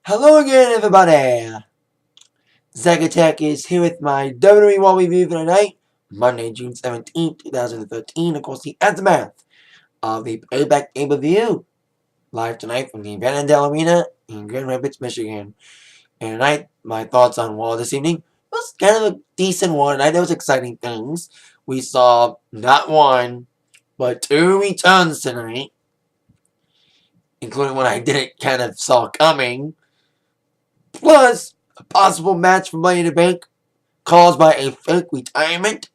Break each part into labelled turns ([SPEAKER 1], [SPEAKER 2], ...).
[SPEAKER 1] Hello again, everybody. Zack Attack is here with my WWE Raw review for tonight, Monday, June 17th, 2013. Of course, the aftermath of the Payback pay-per-view, live tonight from the Van Andel Arena in Grand Rapids, Michigan. And tonight, my thoughts on Raw this evening was kind of a decent one. I know it's exciting things. We saw not one, but two returns tonight, including one I didn't kind of saw coming. Plus, a possible match for Money in the Bank caused by a fake retirement.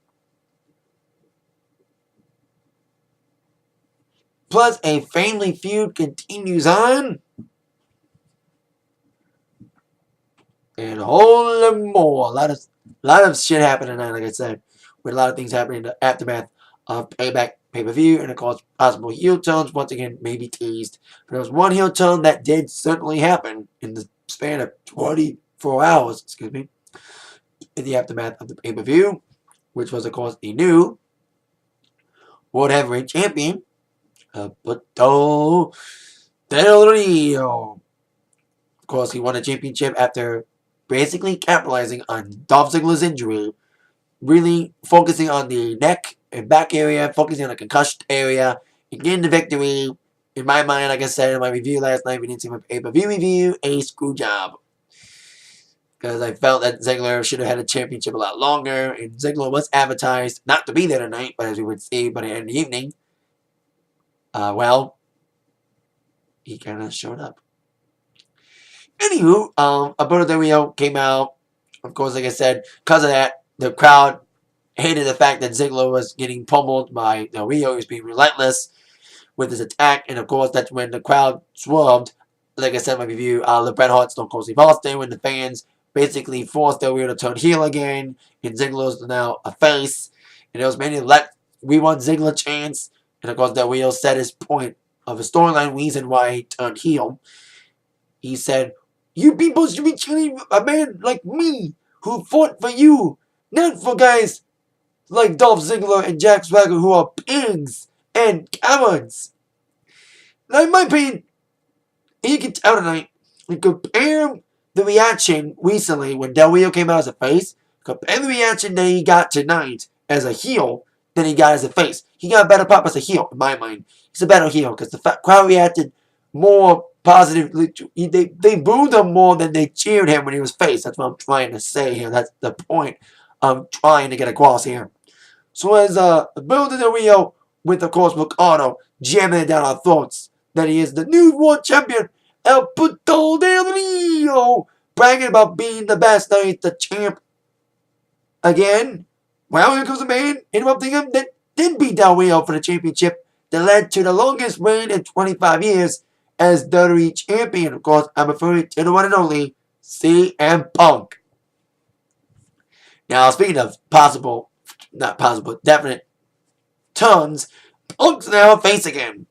[SPEAKER 1] Plus, a family feud continues on. And a whole lot more. A lot of shit happening tonight, like I said. With a lot of things happening in the aftermath of Payback pay-per-view. And of course, possible heel turns, once again, maybe teased. But there was one heel turn that did certainly happen in the span of 24 hours, in the aftermath of the pay-per-view, which was, of course, the new World Heavyweight Champion, Del Rio. Of course, he won a championship after basically capitalizing on Dolph Ziggler's injury, really focusing on the neck and back area, focusing on the concussion area, and getting the victory. In my mind, like I said in my review last night, we didn't see my pay-per-view review, a screw job. Because I felt that Ziggler should have had a championship a lot longer, and Ziggler was advertised not to be there tonight, but as we would see by the end of the evening, well, he kind of showed up. Anywho, Alberto Del Rio came out. Of course, like I said, because of that, the crowd hated the fact that Ziggler was getting pummeled by Del Rio. He was being relentless with his attack, and of course, that's when the crowd swerved. Like I said in my review, the Bret Hart, Stone Cold Steve Austin, when the fans basically forced Del Rio to turn heel again, and Ziggler's now a face. And there was many we want Ziggler chance. And of course, Del Rio said his point of his storyline reason why he turned heel. He said, "You people should be cheering a man like me who fought for you, not for guys like Dolph Ziggler and Jack Swagger who are pigs and cowards." Now, in my opinion, you can tell tonight, and compare the reaction recently when Del Rio came out as a face, compare the reaction that he got tonight as a heel than he got as a face. He got a better pop as a heel, in my mind. He's a better heel because the crowd reacted more positively. They booed him more than they cheered him when he was face. That's what I'm trying to say here. That's the point I'm trying to get across here. So as Alberto Del Rio with, of course, Ricardo jamming it down our throats that he is the new world champion, Alberto Del Rio, bragging about being the best. Now he's the champ again. Well, here comes a man interrupting him that did beat Del Rio for the championship that led to the longest reign in 25 years as WWE champion. Of course, I'm referring to the one and only CM Punk. Now, speaking of definite turns, Punk's now a face again.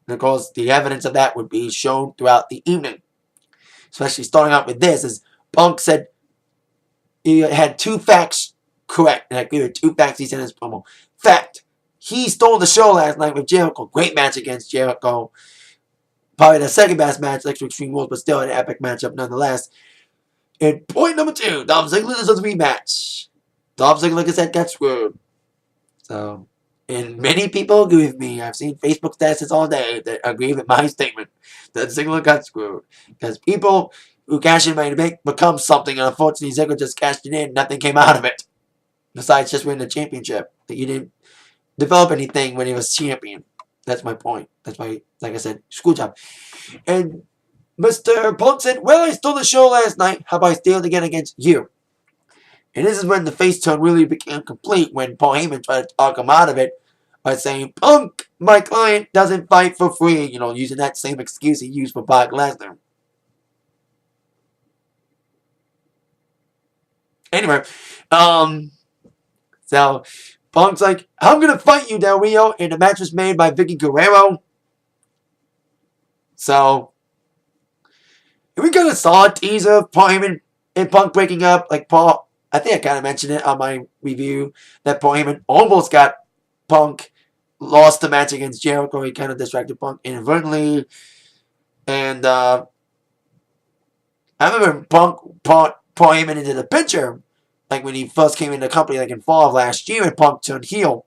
[SPEAKER 1] And of course, the evidence of that would be shown throughout the evening. Especially starting out with this, as Punk said he had two facts correct. And I agree with two facts he said in his promo. Fact, he stole the show last night with Jericho. Great match against Jericho. Probably the second best match next to Extreme Rules, but still an epic matchup nonetheless. And point number two, Dolph Ziggler deserves a rematch. Dolph Ziggler, like I said, got screwed. So, and many people agree with me. I've seen Facebook statuses all day that agree with my statement that Ziggler got screwed. Because people who cash in Money in the Bank become something, and unfortunately Ziggler just cashed it in. Nothing came out of it. Besides just winning the championship. He didn't develop anything when he was champion. That's my point. That's why, like I said, school job. And Mr. Punk said, "Well, I stole the show last night. How about I steal it again against you?" And this is when the face turn really became complete, when Paul Heyman tried to talk him out of it by saying, "Punk, my client, doesn't fight for free." You know, using that same excuse he used for Brock Lesnar. Anyway, so Punk's like, "I'm going to fight you, Del Rio." And the match was made by Vicky Guerrero. So, we kind of saw a teaser of Paul Heyman and Punk breaking up. Like Paul, I think I kind of mentioned it on my review that Paul Heyman almost got Punk, lost the match against Jericho. He kind of distracted Punk inadvertently. And I remember Punk brought Paul Heyman into the picture, like when he first came into the company, like in fall of last year, and Punk turned heel.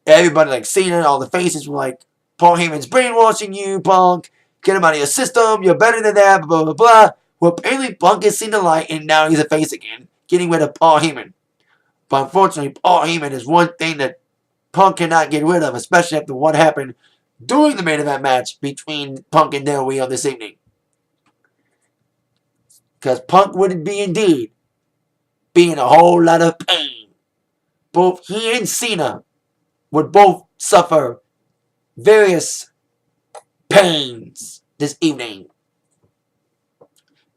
[SPEAKER 1] Everybody, like Cena, all the faces were like, Paul Heyman's brainwashing you, Punk. Get him out of your system. You're better than that, blah, blah, blah. Well, apparently Punk has seen the light, and now he's a face again, getting rid of Paul Heyman. But unfortunately, Paul Heyman is one thing that Punk cannot get rid of, especially after what happened during the main event match between Punk and Del Rio this evening. Because Punk would be indeed be in a whole lot of pain. Both he and Cena would both suffer various pains this evening.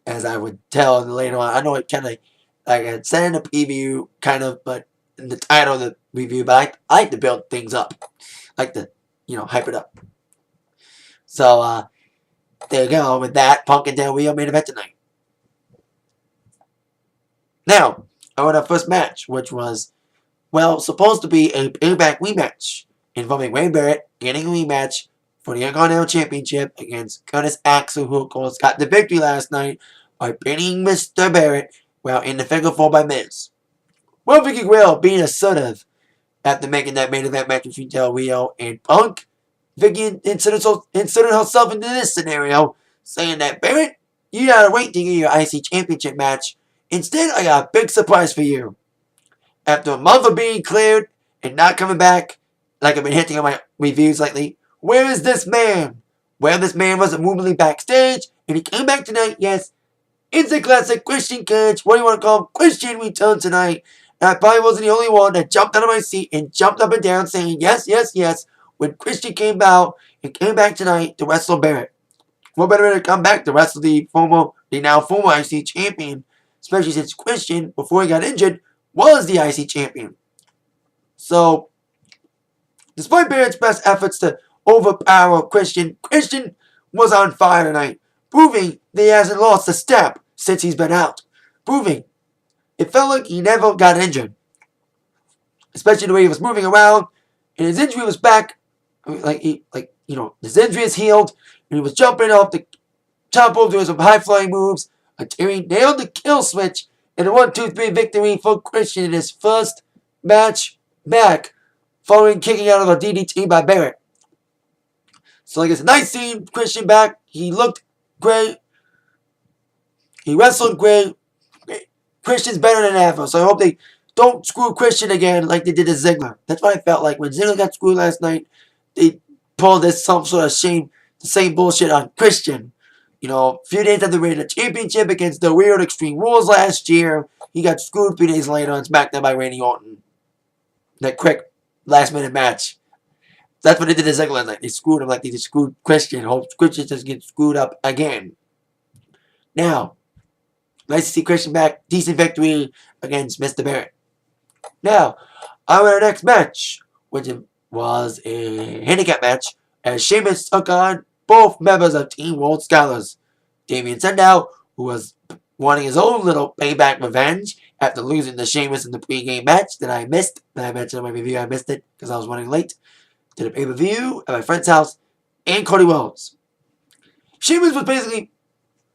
[SPEAKER 1] As I would tell later on. I know it kind of, like I said in the preview, kind of, but in the title of the review, but I like to build things up. I like to, hype it up. So, there you go. With that, Punk and Del Rio main event tonight. Now, on our first match, which was, supposed to be a payback rematch involving Wade Barrett getting a rematch for the Intercontinental Championship against Curtis Axel, who, of course, got the victory last night by pinning Mr. Barrett while in the figure four by Miz. Well, Vicky Guerrero being assertive after making that main event match between Del Rio and Punk. Vicky inserted herself into this scenario, saying that, Barrett, you gotta wait to get your IC Championship match. Instead, I got a big surprise for you. After a month of being cleared and not coming back, like I've been hinting on my reviews lately, where is this man? Well, this man was immovably backstage, and he came back tonight, yes. It's a classic Christian catch. What do you want to call him? Christian return tonight. And I probably wasn't the only one that jumped out of my seat and jumped up and down saying, yes, yes, yes, when Christian came out and came back tonight to wrestle Barrett. What better way to come back to wrestle the now former IC champion, especially since Christian, before he got injured, was the IC champion. So, despite Barrett's best efforts to overpower Christian was on fire tonight, proving that he hasn't lost a step since he's been out. Proving it felt like he never got injured, especially the way he was moving around, and his injury was back. His injury is healed, and he was jumping off the top rope doing some high-flying moves until he nailed the kill switch and a 1-2-3 victory for Christian in his first match back, following kicking out of a DDT by Barrett. So, it's a nice scene. Christian back. He looked great. He wrestled great. Christian's better than ever. So I hope they don't screw Christian again like they did to Ziggler. That's what I felt like. When Ziggler got screwed last night, they pulled this some sort of the same bullshit on Christian. A few days after winning the championship against the Weird Extreme Rules last year, he got screwed 3 days later and smacked down by Randy Orton. That quick last-minute match. That's what they did to Ziggler last night. They screwed him like they just screwed Christian. Hope Christian doesn't get screwed up again. Now, nice to see Christian back. Decent victory against Mr. Barrett. Now, on our next match, which was a handicap match, as Sheamus took on both members of Team World Scholars. Damien Sandow, who was wanting his own little payback revenge after losing to Sheamus in the pregame match that I missed. That I mentioned in my review, I missed it because I was running late. Did a pay-per-view at my friend's house, and Cody Rhodes. Sheamus was basically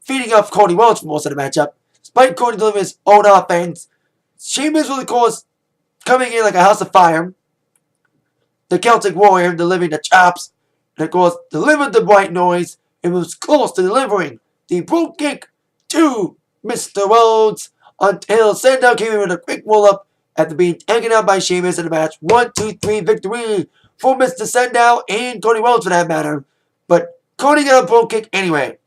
[SPEAKER 1] feeding off Cody Rhodes for most of the matchup. Despite Cody delivering his own offense, Sheamus was, of course, coming in like a house of fire. The Celtic Warrior delivering the chops, and of course, delivered the white noise, and was close to delivering the brogue kick to Mr. Rhodes until Sandow came in with a quick roll-up after being taken out by Sheamus in the match. 1-2-3 victory for Mr. Sandow and Cody Rhodes for that matter. But Cody got a brogue kick anyway.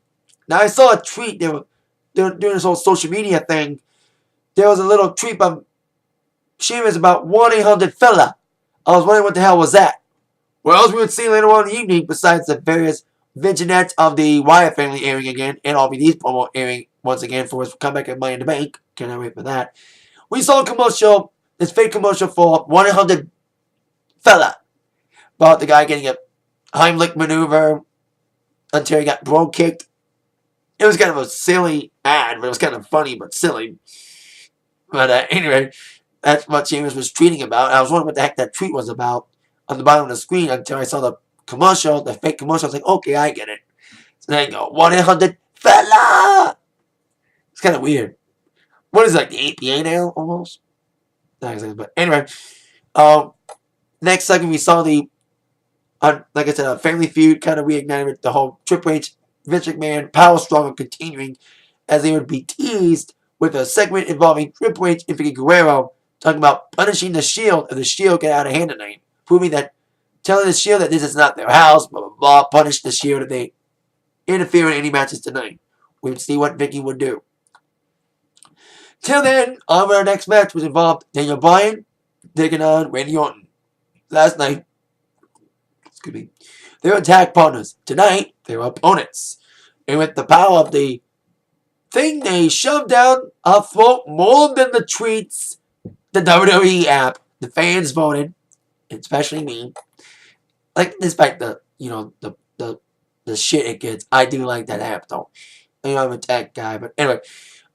[SPEAKER 1] Now I saw a tweet. They were doing this whole social media thing. There was a little tweet by Sheamus about 1-800-FELLA. I was wondering what the hell was that. What else we would see later on in the evening besides the various vignettes of the Wyatt family airing again and RVD's promo airing once again for his comeback at Money in the Bank. Cannot wait for that. We saw a commercial, this fake commercial for 1-800-FELLA. About the guy getting a Heimlich maneuver until he got brogue kicked. It was kind of a silly ad, but it was kind of funny but silly. But anyway, that's what Sheamus was tweeting about. I was wondering what the heck that tweet was about on the bottom of the screen until I saw the commercial, the fake commercial. I was like, okay, I get it. So there you go. 1-800-FELLA! It's kind of weird. What is it, like the APA now, almost? Not exactly, but anyway. Um, Next segment, we saw the, like I said, a Family Feud kind of reignited with the whole Triple H, Vince McMahon power struggle continuing as they would be teased with a segment involving Triple H and Vicky Guerrero talking about punishing the Shield if the Shield get out of hand tonight, proving that, telling the Shield that this is not their house, blah, blah, blah, punish the Shield if they interfere in any matches tonight. We would see what Vicky would do. Till then, our next match was involved Daniel Bryan taking on Randy Orton. Last night, excuse me, they were tag partners. Tonight, they were opponents. And with the power of the thing they shoved down our throat more than the tweets, the WWE app, the fans voted, especially me. Like, despite the, the shit it gets, I do like that app though. I'm a tech guy, but anyway,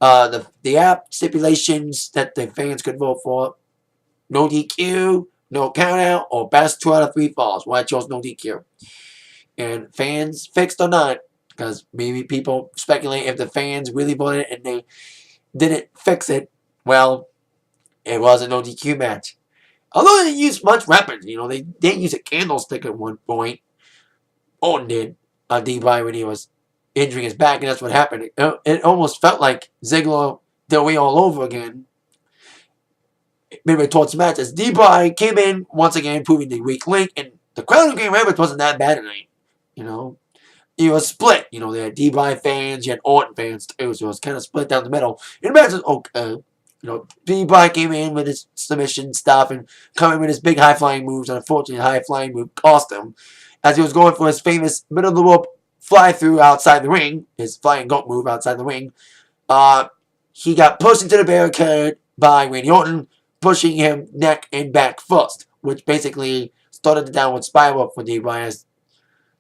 [SPEAKER 1] the app stipulations that the fans could vote for: no DQ, no countout, or best 2 out of 3 falls. Well, I chose no DQ. And fans fixed or not, because maybe people speculate if the fans really voted and they didn't fix it, well, it was a no DQ match. Although they didn't use much weapons, they didn't use a candlestick at one point. Orton did on D-Bryan when he was injuring his back, and that's what happened. It almost felt like Ziggler Del Rio all over again. Midway towards the match, as D-Bryan came in once again, proving the weak link, and the crowd in Grand Rapids wasn't that bad tonight. It was split. They had D-Bryan fans, you had Orton fans too, so it was kind of split down the middle. And the match was okay. D-Bryan came in with his submission stuff and coming with his big high-flying moves, and unfortunately, the high-flying move cost him, as he was going for his famous middle-of-the-rope fly-through outside the ring, his flying goat move outside the ring. He got pushed into the barricade by Randy Orton, pushing him neck and back first, which basically started the downward spiral for D-Bryan.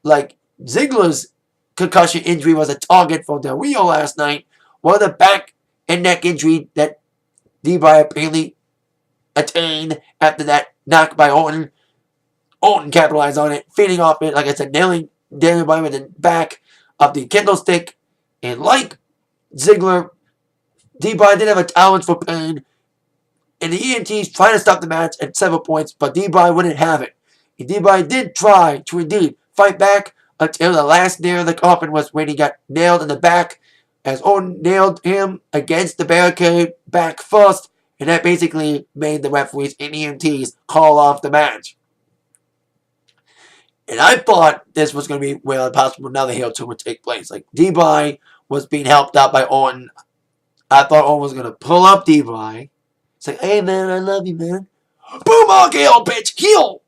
[SPEAKER 1] Like, Ziggler's concussion injury was a target for Del Rio last night, while the back and neck injury that D-Bryan apparently attained after that knock by Orton. Orton capitalized on it, feeding off it, like I said, nailing Daniel Bryan with the back of the candlestick. And like Ziggler, D-Bryan did have a talent for pain, and the EMTs tried to stop the match at several points, but D-Bryan wouldn't have it. And D-Bryan did try to indeed fight back until the last nail in the coffin was when he got nailed in the back, as Orton nailed him against the barricade back first, and that basically made the referees and EMTs call off the match. And I thought this was going to be where possible another heel turn would take place. Like, D-Bryan was being helped out by Orton. I thought Orton was going to pull up D-Bryan. It's like, hey man, I love you, man. Boom, heel, bitch, heel!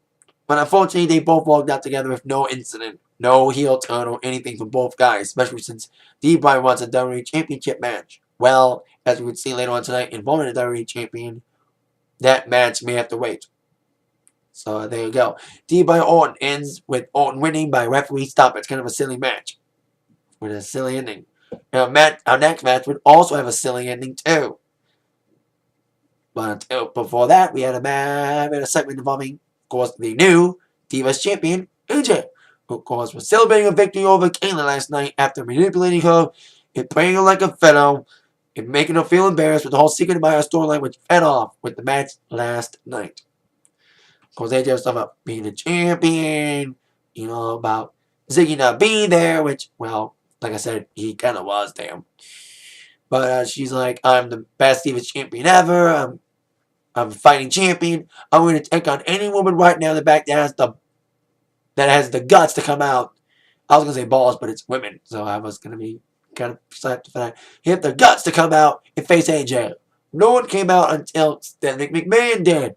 [SPEAKER 1] But unfortunately, they both walked out together with no incident. No heel turn or anything from both guys, especially since D-Bryan wants a WWE Championship match. Well, as we would see later on tonight, involving the WWE Champion, that match may have to wait. So there you go. D-Bryan Orton ends with Orton winning by referee stop. It's kind of a silly match with a silly ending. And our next match would also have a silly ending too. But before that, we had a segment involving, of course, the new Divas Champion, AJ, who, of course, was celebrating a victory over Kayla last night after manipulating her and playing her like a fellow and making her feel embarrassed with the whole Secret Admirer storyline, which fed off with the match last night. Of course, AJ was talking about being a champion, about Ziggy not being there, which, well, like I said, he kind of was there. But she's like, I'm the best Divas champion ever. I'm a fighting champion. I'm going to take on any woman right now in the back that has the guts to come out. I was going to say balls, but it's women. So I was going to be kind of slapped for that. He had the guts to come out and face AJ. No one came out until Stephanie McMahon did.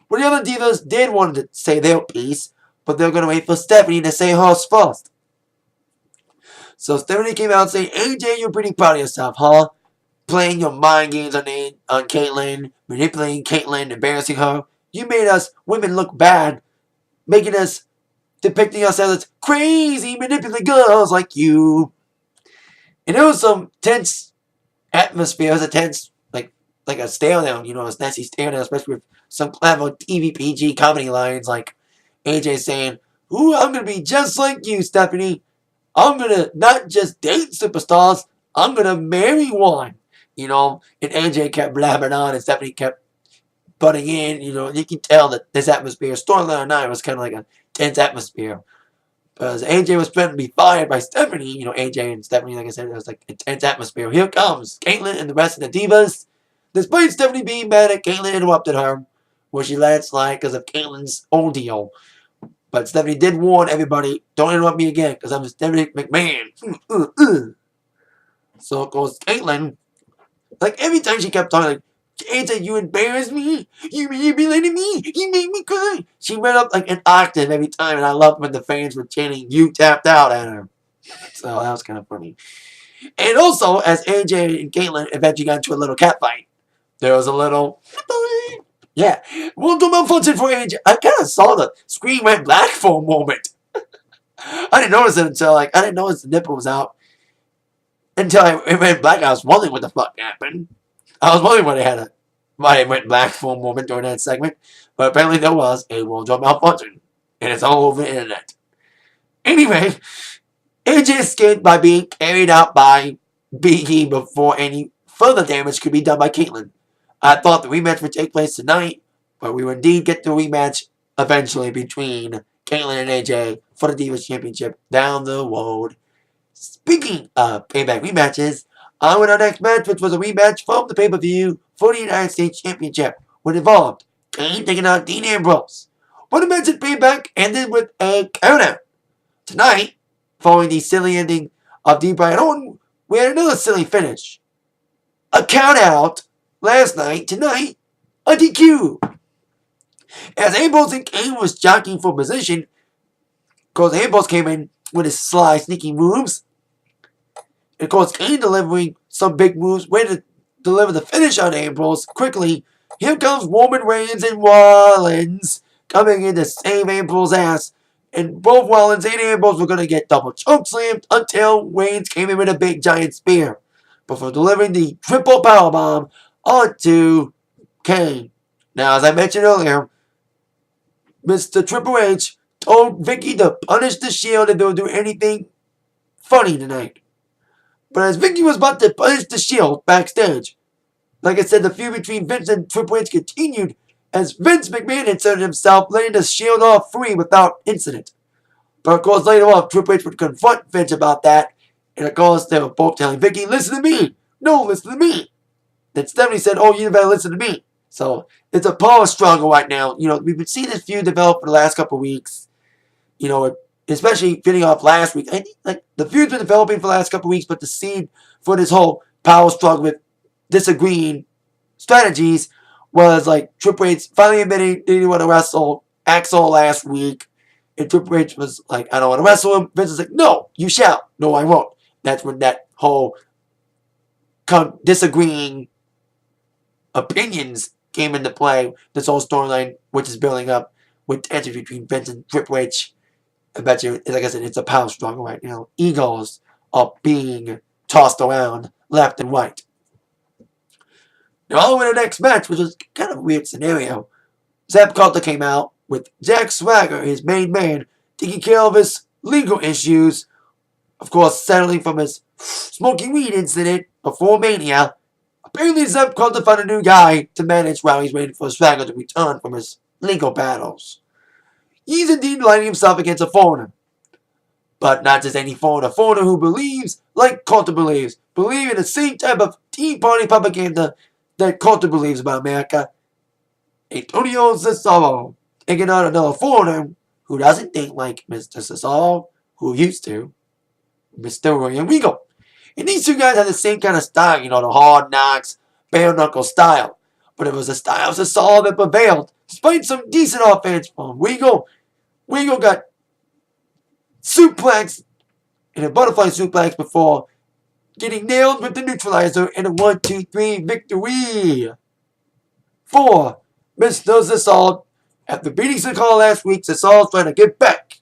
[SPEAKER 1] Well, the other divas did want to say their piece, but they're going to wait for Stephanie to say hers first. So Stephanie came out saying, AJ, you're pretty proud of yourself, huh? Playing your mind games on Caitlyn, manipulating Caitlyn, embarrassing her. You made us women look bad, making us depicting ourselves as crazy, manipulating girls like you. And there was some tense atmosphere. It was a tense, like a stare down, a nasty stare down, especially with some clever TV PG comedy lines like AJ saying, ooh, I'm going to be just like you, Stephanie. I'm going to not just date superstars, I'm going to marry one. And AJ kept blabbing on, and Stephanie kept butting in. You can tell that this atmosphere, storyline night, was kind of like a tense atmosphere. Because AJ was threatened to be fired by Stephanie. AJ and Stephanie, like I said, it was like a tense atmosphere. Here comes Caitlyn and the rest of the divas. Despite Stephanie being mad at Caitlyn, interrupted her, where she let it slide because of Caitlyn's ordeal. But Stephanie did warn everybody, don't interrupt me again, because I'm Stephanie McMahon. So, of course, Caitlyn, like, every time she kept talking, like, AJ, you embarrassed me. You humiliated me. You made me cry. She went up like an octave every time, and I loved when the fans were chanting, you tapped out at her. So that was kind of funny. And also, as AJ and Caitlyn eventually got into a little cat fight, there was a little, yeah, we'll do malfunction for AJ. I kind of saw the screen went black for a moment. I didn't notice it until, I didn't notice the nipple was out until it went black. I was wondering what the fuck happened. I was wondering why it went black for a moment during that segment, but apparently there was a wardrobe malfunction, and it's all over the internet. Anyway, AJ escaped by being carried out by Big E before any further damage could be done by Caitlyn. I thought the rematch would take place tonight, but we will indeed get the rematch eventually between Caitlyn and AJ for the Divas Championship down the road. Speaking of payback rematches, on with our next match, which was a rematch from the pay-per-view for the United States Championship, which involved Kane taking on Dean Ambrose. But the match at Payback ended with a countout. Tonight, following the silly ending of Dean Bryan Orton, we had another silly finish. A countout last night, tonight, a DQ. As Ambrose and Kane was jockeying for position, because Ambrose came in with his sly, sneaky moves, and of course, Kane delivering some big moves, way to deliver the finish on Ambrose quickly. Here comes Roman Reigns and Rollins coming in to save Ambrose's ass. And both Rollins and Ambrose were going to get double choke slammed until Reigns came in with a big giant spear before delivering the triple powerbomb onto Kane. Now, as I mentioned earlier, Mr. Triple H told Vicky to punish the Shield if they would do anything funny tonight. But as Vicky was about to punish the Shield backstage, like I said, the feud between Vince and Triple H continued as Vince McMahon inserted himself, letting the Shield off free without incident. But of course, later on, Triple H would confront Vince about that, and of course, they were both telling Vicky, listen to me! No, listen to me! Then Stephanie said, oh, you better listen to me. So, it's a power struggle right now. We've been seeing this feud develop for the last couple of weeks. Especially fitting off last week. I think the feud's been developing for the last couple of weeks, but the seed for this whole power struggle with disagreeing strategies was Triple H finally admitting he didn't want to wrestle Axel last week. And Triple H was like, I don't want to wrestle him. Vince was like, no, you shall. No, I won't. That's when that whole disagreeing opinions came into play. This whole storyline, which is building up with tension between Vince and Triple H. I bet you, like I said, it's a power struggle right now. Egos are being tossed around left and right. Now, on with the next match, which was kind of a weird scenario. Zeb Coulter came out with Jack Swagger, his main man, taking care of his legal issues. Of course, settling from his smoking weed incident before Mania. Apparently, Zeb Coulter found a new guy to manage while he's waiting for Swagger to return from his legal battles. He's indeed lining himself against a foreigner. But not just any foreigner. A foreigner who believes, like Coulter believes, believe in the same type of Tea Party propaganda that Coulter believes about America. Antonio Cesaro taking on another foreigner who doesn't think like Mr. Cesaro, who used to, Mr. William Regal. And these two guys have the same kind of style, the hard knocks, bare knuckle style. But it was the style of Cesaro that prevailed, despite some decent offense from Regal. Regal got suplex in a butterfly suplex before getting nailed with the neutralizer in a 1-2-3 victory for Mr. Cesaro. After beating Cesaro last week, Cesaro's trying to get back.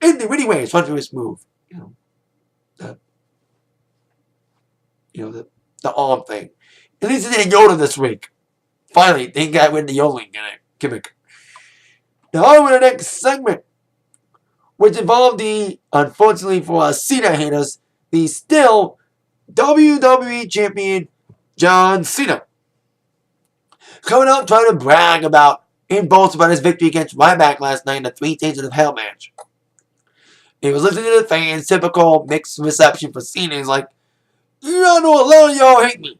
[SPEAKER 1] In the winning way, it's fun to his move. The arm thing. At least he didn't Yoda this week. Finally, they got with the yodeling gimmick. Now on with the next segment, which involved unfortunately for our Cena haters, the still WWE Champion John Cena. Coming out trying to brag about and boast about his victory against Ryback last night in the 3 Stages of Hell match. He was listening to the fans, typical mixed reception for Cena. He's like, you don't know a lot of y'all hate me.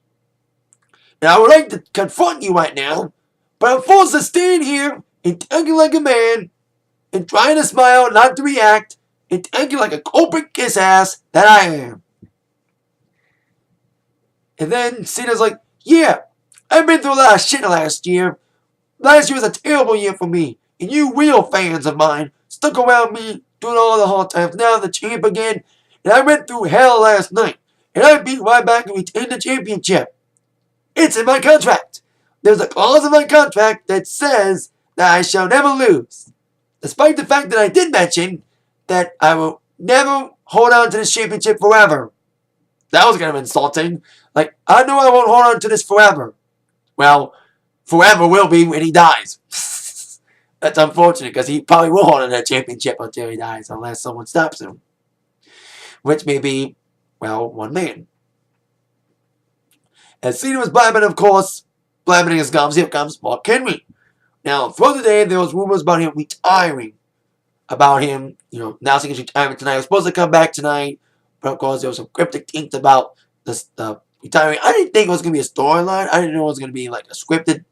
[SPEAKER 1] And I would like to confront you right now, but I'm forced to stand here and acting like a man and trying to smile, not to react, and acting like a corporate kiss ass that I am. And then Cena's like, yeah, I've been through a lot of shit last year. Last year was a terrible year for me, and you real fans of mine stuck around me doing all the hard times. Now I'm the champ again, and I went through hell last night, and I beat Ryback and retained the championship. It's in my contract. There's a clause in my contract that says that I shall never lose. Despite the fact that I did mention that I will never hold on to this championship forever. That was kind of insulting. Like, I know I won't hold on to this forever. Well, forever will be when he dies. That's unfortunate because he probably will hold on to that championship until he dies unless someone stops him. Which may be, well, one man. As Cena was blabbing, of course, blabbing his gums, here comes Mark Henry. Now, throughout the day, there was rumors about him retiring. About him, announcing his retirement tonight. He was supposed to come back tonight, but of course, there was some cryptic hints about the retiring. I didn't think it was going to be a storyline. I didn't know it was going to be like a scripted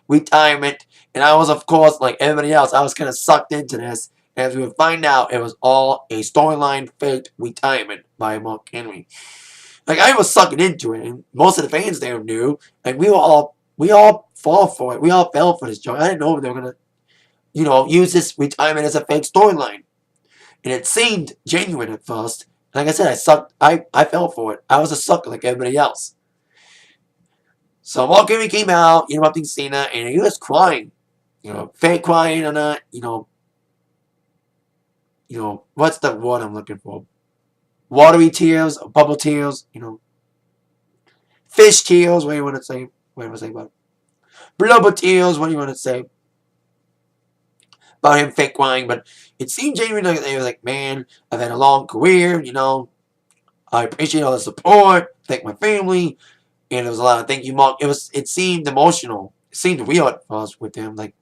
[SPEAKER 1] retirement. And I was, of course, like everybody else, I was kind of sucked into this. And as we would find out, it was all a storyline fake retirement by Mark Henry. Like, I was sucking into it, and most of the fans there knew, and we all fall for it. We all fell for this joke. I didn't know they were going to, use this retirement as a fake storyline. And it seemed genuine at first. Like I said, I fell for it. I was a sucker like everybody else. So Mark Henry came out, interrupting Cena, and he was crying. Fake crying or not, what's the word I'm looking for? Watery tears, bubble tears, fish tears, what do you want to say? What do you want to say about it? Blubber tears, what do you want to say? About him fake crying, but it seemed genuine. Like they was like, man, I've had a long career, I appreciate all the support, thank my family, and there was a lot of thank you, Mark. It seemed emotional. It seemed real at first with him, like,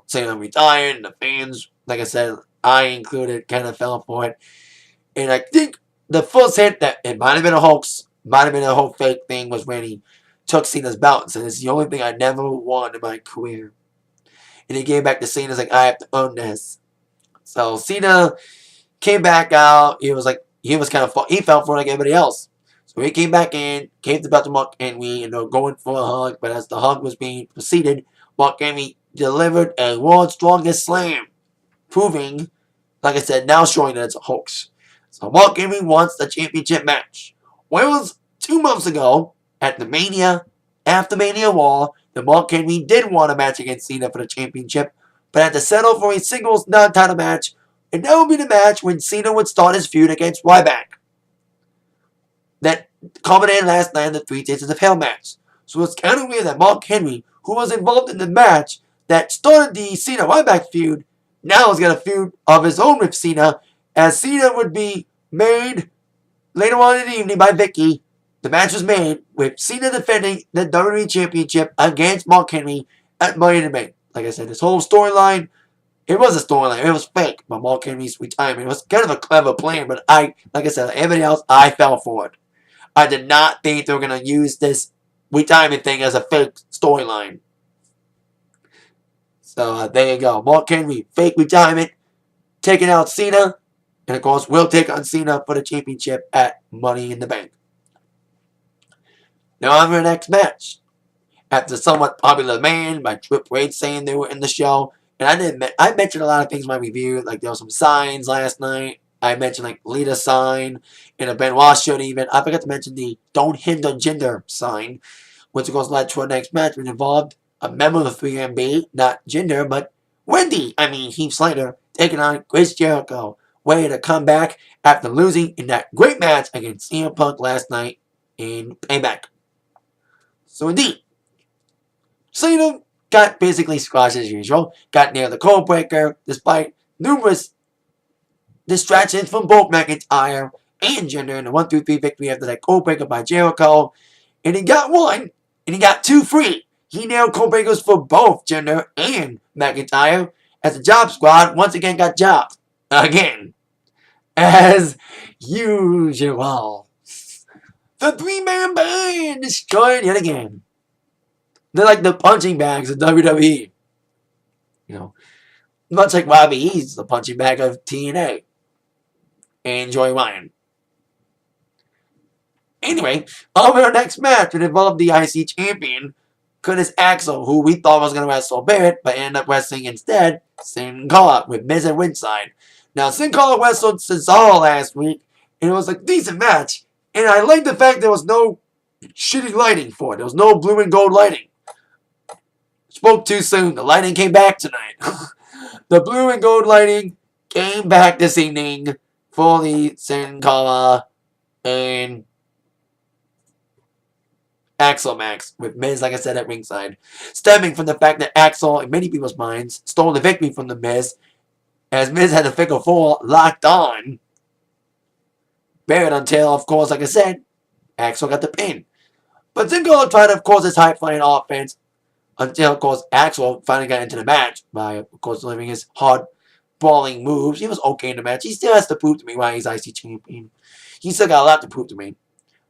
[SPEAKER 1] saying I'm retired, and the fans, like I said, I included, kind of fell for it. And I think the first hit that it might have been a hoax, might have been a whole fake thing, was when he took Cena's belt and said, it's the only thing I never won in my career. And he came back to Cena's like, I have to own this. So Cena came back out. He was kind of, he fell for it like everybody else. So he came back in, gave the belt to Mark Henry, going for a hug. But as the hug was being proceeded, Mark Henry delivered a world's strongest slam, proving, like I said, now showing that it's a hoax. So Mark Henry wants the championship match. Well, it was 2 months ago at the after Mania Raw, that Mark Henry did want a match against Cena for the championship, but had to settle for a singles non-title match, and that would be the match when Cena would start his feud against Ryback. That culminated last night in the 3 Stages of Hell match. So it's kind of weird that Mark Henry, who was involved in the match that started the Cena-Ryback feud, now has got a feud of his own with Cena, as Cena would be made later on in the evening by Vicky. The match was made with Cena defending the WWE Championship against Mark Henry at Money in the Bank. Like I said, this whole storyline, it was a storyline. It was fake, but Mark Henry's retirement. It was kind of a clever plan, but like I said, like everybody else, I fell for it. I did not think they were going to use this retirement thing as a fake storyline. So there you go. Mark Henry, fake retirement, taking out Cena, and of course, we'll take on Cena for the championship at Money in the Bank. Now on to the next match. After somewhat popular man by Triple H saying they were in the show, and I mentioned a lot of things in my review, like there were some signs last night. I mentioned like Lita sign and a Benoit shirt even. I forgot to mention the Don't Hinder Gender sign, which of course led to our next match, which involved a member of the 3MB, not Jinder, but Heath Slater, taking on Chris Jericho, way to come back after losing in that great match against CM Punk last night in Payback. So indeed, Cena got basically squashed as usual, got near the code breaker despite numerous distractions from both McIntyre and Jinder in a 1-2-3 victory after that code breaker by Jericho. And he got one, and he got 2 free. He nailed code breakers for both Jinder and McIntyre, as the Job Squad once again got jobbed. Again. As usual. The 3-man band destroyed yet again. They're like the punching bags of WWE. You know, much like Robbie E's the punching bag of TNA. And Joey Ryan. Anyway, on our next match, it involved the IC champion, Curtis Axel, who we thought was going to wrestle Barrett, but ended up wrestling instead Sin Cara with Miz and ringside. Now, Sin Cara wrestled Cesaro last week, and it was a decent match. And I like the fact there was no shitty lighting for it. There was no blue and gold lighting. Spoke too soon. The lighting came back tonight. The blue and gold lighting came back this evening for the Sin Cara and Axel match with Miz, like I said, at ringside. Stemming from the fact that Axel, in many people's minds, stole the victory from the Miz, as Miz had the figure 4 locked on Barrett until, of course, like I said, Axel got the pin. But Sin Cara tried, of course, his high-flying offense until, of course, Axel finally got into the match by, of course, delivering his hard-brawling moves. He was okay in the match. He still has to prove to me why he's IC champion. He still got a lot to prove to me.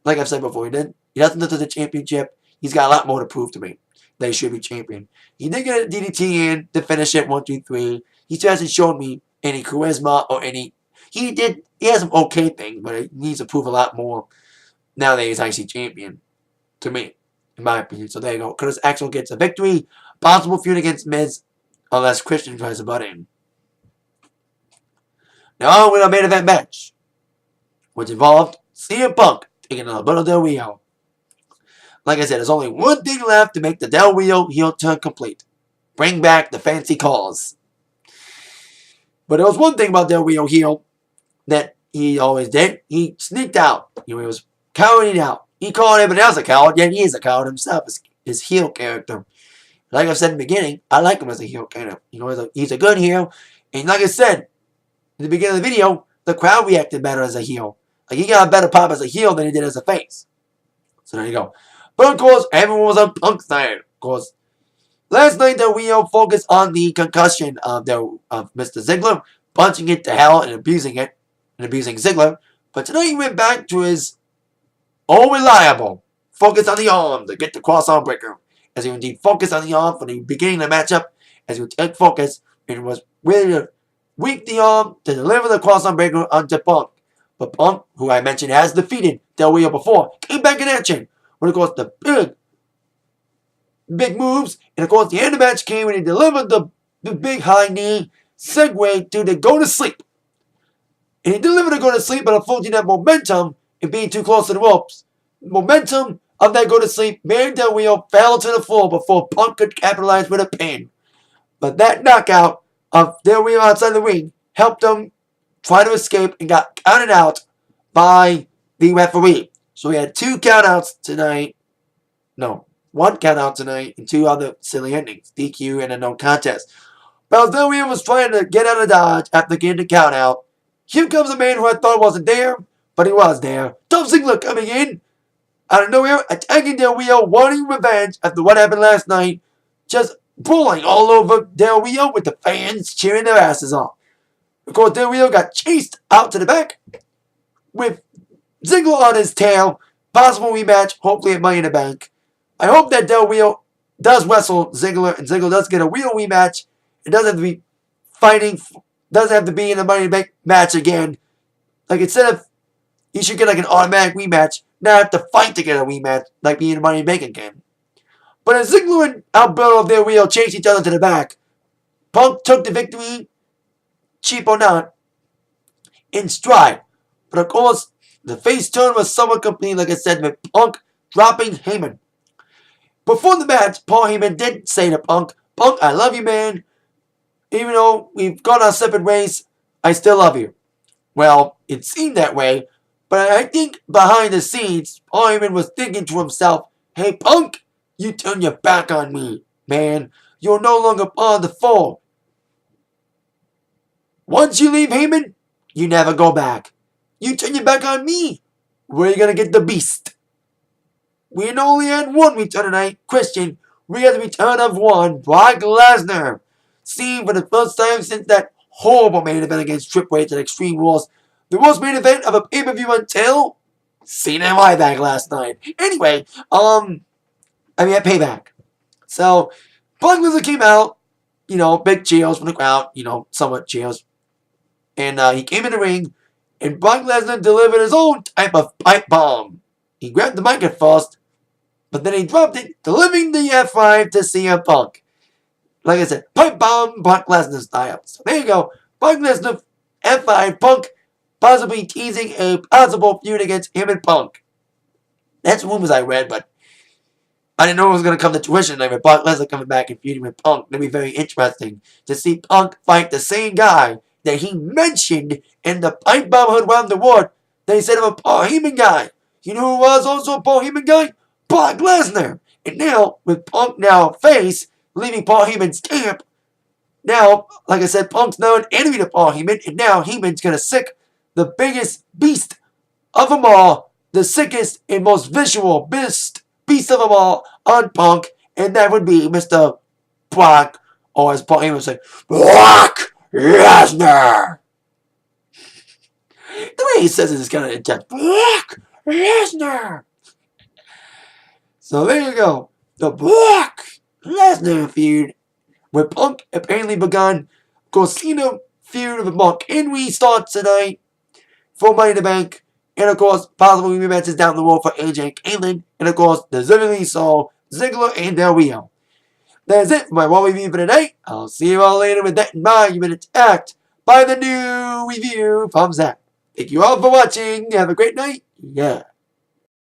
[SPEAKER 1] Like I've said before, he doesn't look to the championship. He's got a lot more to prove to me that he should be champion. He did get a DDT in to finish it 1-2-3. He still hasn't shown me any charisma or any. He has some okay things, but he needs to prove a lot more now that he's IC champion. To me, in my opinion. So there you go. Curtis Axel gets a victory. Possible feud against Miz, unless Christian tries to butt in. Now on with our main event match, which involved CM Punk taking on Alberto Del Rio. Like I said, there's only one thing left to make the Del Rio heel turn complete. Bring back the fancy calls. But there was one thing about Del Rio heel that he always did. He sneaked out. He was cowarding out. He called everybody else a coward, yet he is a coward himself. His heel character. Like I said in the beginning, I like him as a heel character. He's a good heel. And like I said in the beginning of the video, the crowd reacted better as a heel. Like, he got a better pop as a heel than he did as a face. So there you go. But of course, everyone was on Punk's side. Of course, last night Del Rio focused on the concussion of Mr. Ziggler, punching it to hell and abusing Ziggler. But tonight he went back to his old reliable focus on the arm to get the cross arm breaker. As he indeed focused on the arm from the beginning of the matchup, as he would take focus and was ready to weak the arm to deliver the cross arm breaker onto Punk. But Punk, who I mentioned has defeated Del Rio before, came back in action. When, of course, the big moves. And, of course, the end of the match came when he delivered the big high knee segue to the go to sleep. And he delivered the go to sleep, but unfortunately that momentum and being too close to the ropes. Momentum of that go to sleep made Del Rio fell to the floor before Punk could capitalize with a pin. But that knockout of Del Rio outside the ring helped him try to escape and got counted out by the referee. So we had 2 countouts tonight. No, 1 countout tonight and 2 other silly endings. DQ and a no contest. But as Del Rio was trying to get out of Dodge after getting the countout, here comes a man who I thought wasn't there, but he was there. Dolph Ziggler coming in out of nowhere, attacking Del Rio, wanting revenge after what happened last night. Just bullying all over Del Rio with the fans cheering their asses off. Of course, Del Rio got chased out to the back with Ziggler on his tail. Possible rematch, hopefully at Money in the Bank. I hope that Del Rio does wrestle Ziggler and Ziggler does get a real rematch. It doesn't have to be fighting, doesn't have to be in a Money in the Bank match again. Like, instead of, he should get like an automatic rematch, not have to fight to get a rematch, like being in a Money in the Bank again. But as Ziggler and Alberto Del Rio chased each other to the back, Punk took the victory, cheap or not, in stride. But of course, the face turn was somewhat complete, like I said, with Punk dropping Heyman. Before the match, Paul Heyman did say to Punk, "Punk, I love you, man. Even though we've gone our separate ways, I still love you." Well, it seemed that way, but I think behind the scenes, Paul Heyman was thinking to himself, "Hey, Punk, you turn your back on me, man. You're no longer part of the fold. Once you leave Heyman, you never go back. You turn your back on me. Where are you going to get the beast? We only had one return tonight. Christian, we had the return of one. Brock Lesnar. Seen for the first time since that horrible main event against Triple H at Extreme Rules. The worst main event of a pay-per-view until Cena and Ryback last night. Anyway, at Payback. So, Brock Lesnar came out, big cheers from the crowd, somewhat cheers. And he came in the ring, and Brock Lesnar delivered his own type of pipe bomb. He grabbed the mic at first, but then he dropped it, delivering the F5 to CM Punk. Like I said, pipe bomb, Brock Lesnar style. So there you go. Brock Lesnar, F5, Punk, possibly teasing a possible feud against him and Punk. That's rumors I read, but I didn't know it was going to come to fruition. Like Brock Lesnar coming back and feuding with Punk. That'd be very interesting to see Punk fight the same guy that he mentioned in the pipe bomb hood around the world. They said of a Paul Heyman guy. You know who was also a Paul Heyman guy? Brock Lesnar. And now, with Punk now face, leaving Paul Heyman's camp, now, like I said, Punk's now an enemy to Paul Heyman, and now Heyman's going to sick the biggest beast of them all, the sickest and most visual beast of them all on Punk, and that would be Mr. Brock, or as Paul Heyman would say, Brock Lesnar. The way he says it is kind of intense. Brock Lesnar. So there you go. The Brock Lesnar feud with Punk apparently begun. Of course, Cena feud with Punk and restarts tonight for Money in the Bank. And of course, possible rematches down the road for AJ and Caitlyn. And of course, deservedly so, Ziggler and Del Rio. That's it for my Raw review for today. I'll see you all later with that in mind. You've been attacked by the new review from Zach. Thank you all for watching. Have a great night. Yeah.